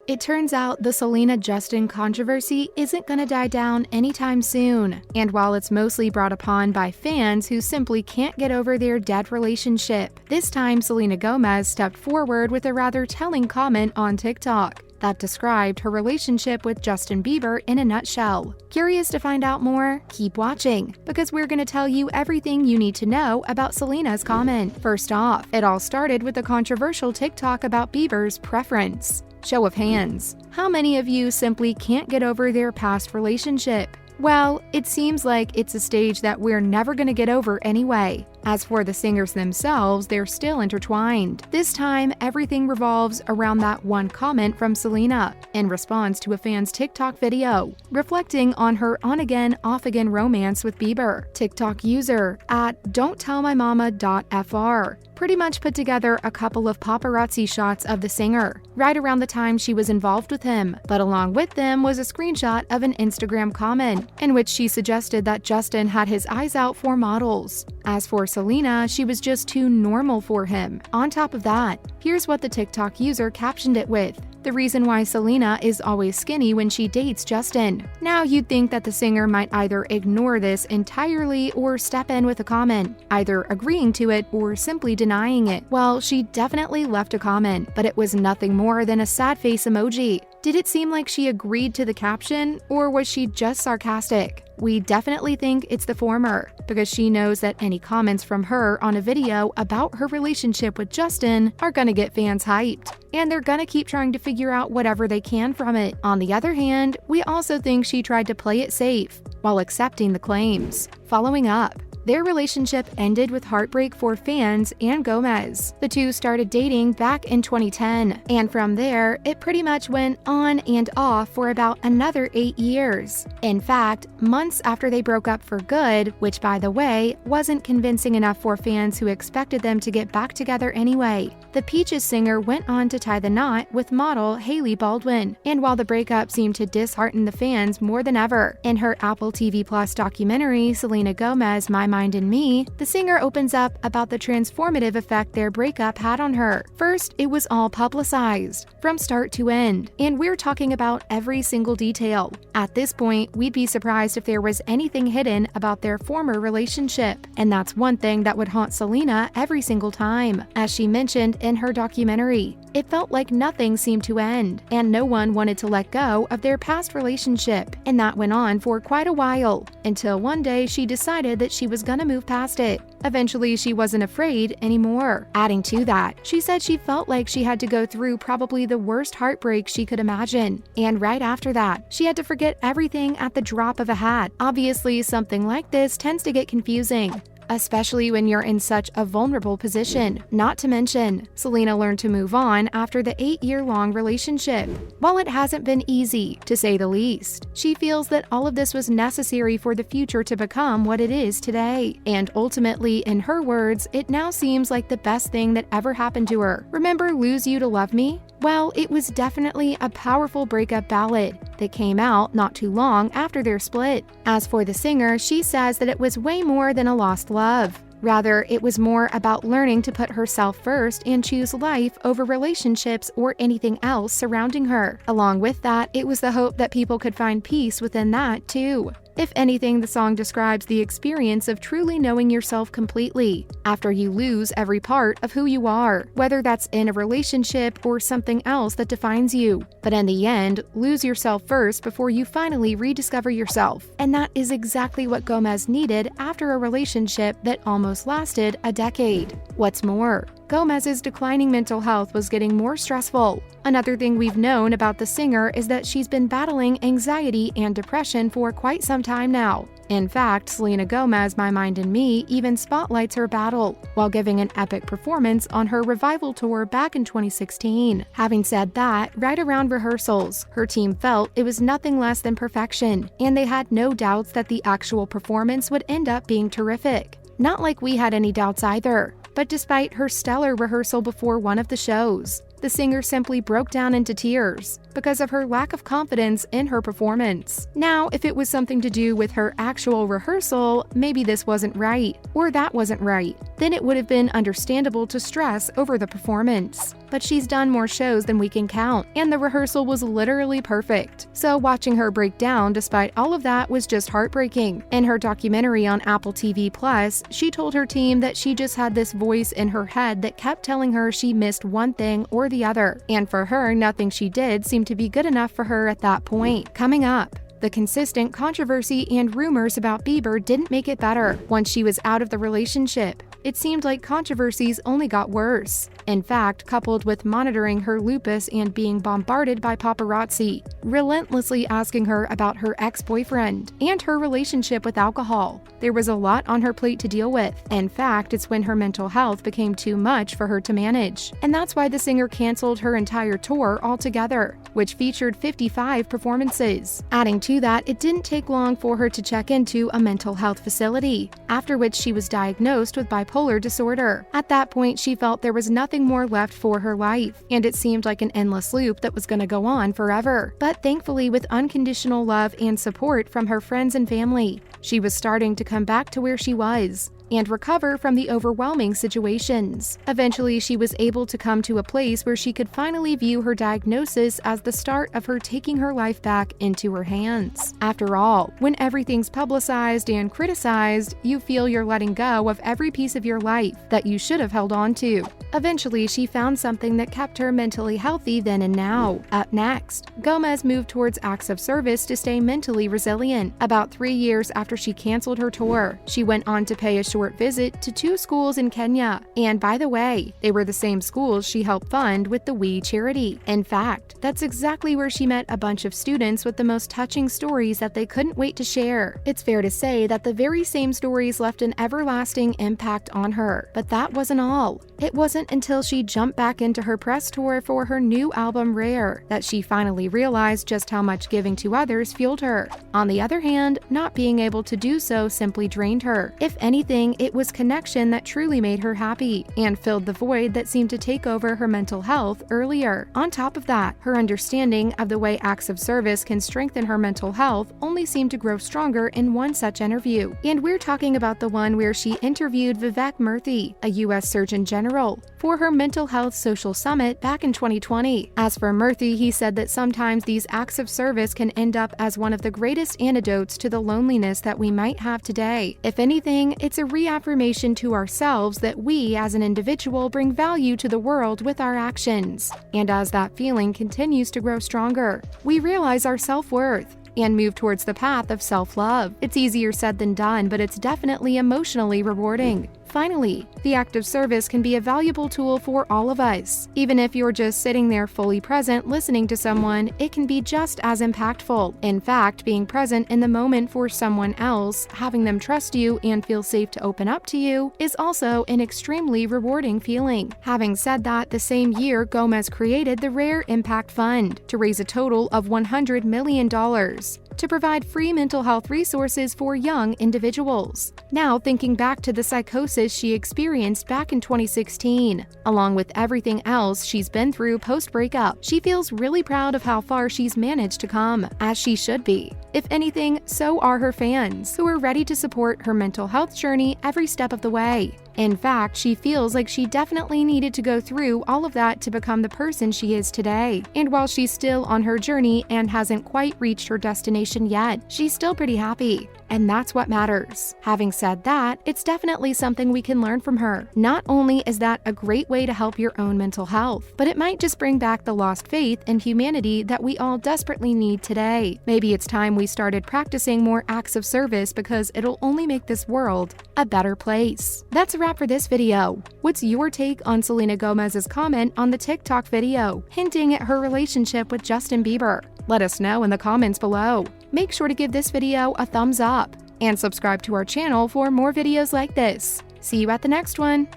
It turns out the Selena-Justin controversy isn't gonna die down anytime soon, and while it's mostly brought upon by fans who simply can't get over their dead relationship, this time Selena Gomez stepped forward with a rather telling comment on TikTok that described her relationship with Justin Bieber in a nutshell. Curious to find out more? Keep watching, because we're gonna tell you everything you need to know about Selena's comment. First off, it all started with a controversial TikTok about Bieber's preference. Show of hands. How many of you simply can't get over their past relationship? Well, it seems like it's a stage that we're never gonna get over anyway. As for the singers themselves, they're still intertwined. This time, everything revolves around that one comment from Selena in response to a fan's TikTok video, reflecting on her on-again, off-again romance with Bieber. TikTok user @don'ttellmymama.fr pretty much put together a couple of paparazzi shots of the singer, right around the time she was involved with him, but along with them was a screenshot of an Instagram comment, in which she suggested that Justin had his eyes out for models. As for Selena, she was just too normal for him. On top of that, here's what the TikTok user captioned it with: "The reason why Selena is always skinny when she dates Justin." Now you'd think that the singer might either ignore this entirely or step in with a comment, either agreeing to it or simply denying it. Well, she definitely left a comment, but it was nothing more than a sad face emoji. Did it seem like she agreed to the caption, or was she just sarcastic? We definitely think it's the former, because she knows that any comments from her on a video about her relationship with Justin are gonna get fans hyped, and they're gonna keep trying to figure out whatever they can from it. On the other hand, we also think she tried to play it safe while accepting the claims. Following up, their relationship ended with heartbreak for fans and Gomez. The two started dating back in 2010, and from there, it pretty much went on and off for about another 8 years. In fact, months after they broke up for good, which by the way, wasn't convincing enough for fans who expected them to get back together anyway, the Peaches singer went on to tie the knot with model Hailey Baldwin. And while the breakup seemed to dishearten the fans more than ever, in her Apple TV Plus documentary, Selena Gomez, My Mind and Me, the singer opens up about the transformative effect their breakup had on her. First, it was all publicized, from start to end, and we're talking about every single detail. At this point, we'd be surprised if there was anything hidden about their former relationship, and that's one thing that would haunt Selena every single time. As she mentioned in her documentary, it felt like nothing seemed to end, and no one wanted to let go of their past relationship, and that went on for quite a while, until one day she decided that she was gonna move past it. Eventually, she wasn't afraid anymore. Adding to that, she said she felt like she had to go through probably the worst heartbreak she could imagine, and right after that, she had to forget everything at the drop of a hat. Obviously, something like this tends to get confusing, especially when you're in such a vulnerable position. Not to mention, Selena learned to move on after the 8-year-long relationship. While it hasn't been easy, to say the least, she feels that all of this was necessary for the future to become what it is today. And ultimately, in her words, it now seems like the best thing that ever happened to her. Remember Lose You to Love Me? Well, it was definitely a powerful breakup ballad that came out not too long after their split. As for the singer, she says that it was way more than a lost love. Rather, it was more about learning to put herself first and choose life over relationships or anything else surrounding her. Along with that, it was the hope that people could find peace within that too. If anything, the song describes the experience of truly knowing yourself completely, after you lose every part of who you are, whether that's in a relationship or something else that defines you. But in the end, lose yourself first before you finally rediscover yourself. And that is exactly what Gomez needed after a relationship that almost lasted a decade. What's more, Gomez's declining mental health was getting more stressful. Another thing we've known about the singer is that she's been battling anxiety and depression for quite some time now. In fact, Selena Gomez, My Mind and Me even spotlights her battle while giving an epic performance on her revival tour back in 2016. Having said that, right around rehearsals, her team felt it was nothing less than perfection, and they had no doubts that the actual performance would end up being terrific. Not like we had any doubts either. But despite her stellar rehearsal before one of the shows, the singer simply broke down into tears because of her lack of confidence in her performance. Now, if it was something to do with her actual rehearsal, maybe this wasn't right, or that wasn't right, then it would have been understandable to stress over the performance. but she's done more shows than we can count, and the rehearsal was literally perfect. So watching her break down despite all of that was just heartbreaking. In her documentary on Apple TV Plus, she told her team that she just had this voice in her head that kept telling her she missed one thing or the other, and for her, nothing she did seemed to be good enough for her at that point. Coming up, the consistent controversy and rumors about Bieber didn't make it better. Once she was out of the relationship, it seemed like controversies only got worse. In fact, coupled with monitoring her lupus and being bombarded by paparazzi, relentlessly asking her about her ex-boyfriend and her relationship with alcohol, there was a lot on her plate to deal with. In fact, it's when her mental health became too much for her to manage. And that's why the singer canceled her entire tour altogether, which featured 55 performances. Adding to that, it didn't take long for her to check into a mental health facility, after which she was diagnosed with bipolar disorder. At that point, she felt there was nothing more left for her life, and it seemed like an endless loop that was going to go on forever. But thankfully, with unconditional love and support from her friends and family, she was starting to come back to where she was and recover from the overwhelming situations. Eventually, she was able to come to a place where she could finally view her diagnosis as the start of her taking her life back into her hands. After all, when everything's publicized and criticized, you feel you're letting go of every piece of your life that you should have held on to. Eventually, she found something that kept her mentally healthy then and now. Up next, Gomez moved towards acts of service to stay mentally resilient. About 3 years after she canceled her tour, she went on to pay a short visit to 2 schools in Kenya. And by the way, they were the same schools she helped fund with the We charity. In fact, that's exactly where she met a bunch of students with the most touching stories that they couldn't wait to share. It's fair to say that the very same stories left an everlasting impact on her. But that wasn't all. It wasn't until she jumped back into her press tour for her new album Rare that she finally realized just how much giving to others fueled her. On the other hand, not being able to do so simply drained her. If anything, it was connection that truly made her happy and filled the void that seemed to take over her mental health earlier. On top of that, her understanding of the way acts of service can strengthen her mental health only seemed to grow stronger in one such interview. And we're talking about the one where she interviewed Vivek Murthy, a U.S. Surgeon General, for her mental health social summit back in 2020. As for Murthy, he said that sometimes these acts of service can end up as one of the greatest antidotes to the loneliness that we might have today. If anything, it's a reaffirmation to ourselves that we as an individual bring value to the world with our actions. And as that feeling continues to grow stronger, we realize our self-worth and move towards the path of self-love. It's easier said than done, but it's definitely emotionally rewarding. Finally, the act of service can be a valuable tool for all of us. Even if you're just sitting there fully present listening to someone, it can be just as impactful. In fact, being present in the moment for someone else, having them trust you and feel safe to open up to you, is also an extremely rewarding feeling. Having said that, the same year, Gomez created the Rare Impact Fund to raise a total of $100 million to provide free mental health resources for young individuals. Now, thinking back to the psychosis she experienced back in 2016, along with everything else she's been through post-breakup, she feels really proud of how far she's managed to come, as she should be. If anything, so are her fans, who are ready to support her mental health journey every step of the way. In fact, she feels like she definitely needed to go through all of that to become the person she is today. And while she's still on her journey and hasn't quite reached her destination yet, she's still pretty happy. And that's what matters. Having said that, it's definitely something we can learn from her. Not only is that a great way to help your own mental health, but it might just bring back the lost faith in humanity that we all desperately need today. Maybe it's time we started practicing more acts of service because it'll only make this world a better place. That's a wrap for this video. What's your take on Selena Gomez's comment on the TikTok video, hinting at her relationship with Justin Bieber? Let us know in the comments below. Make sure to give this video a thumbs up and subscribe to our channel for more videos like this. See you at the next one.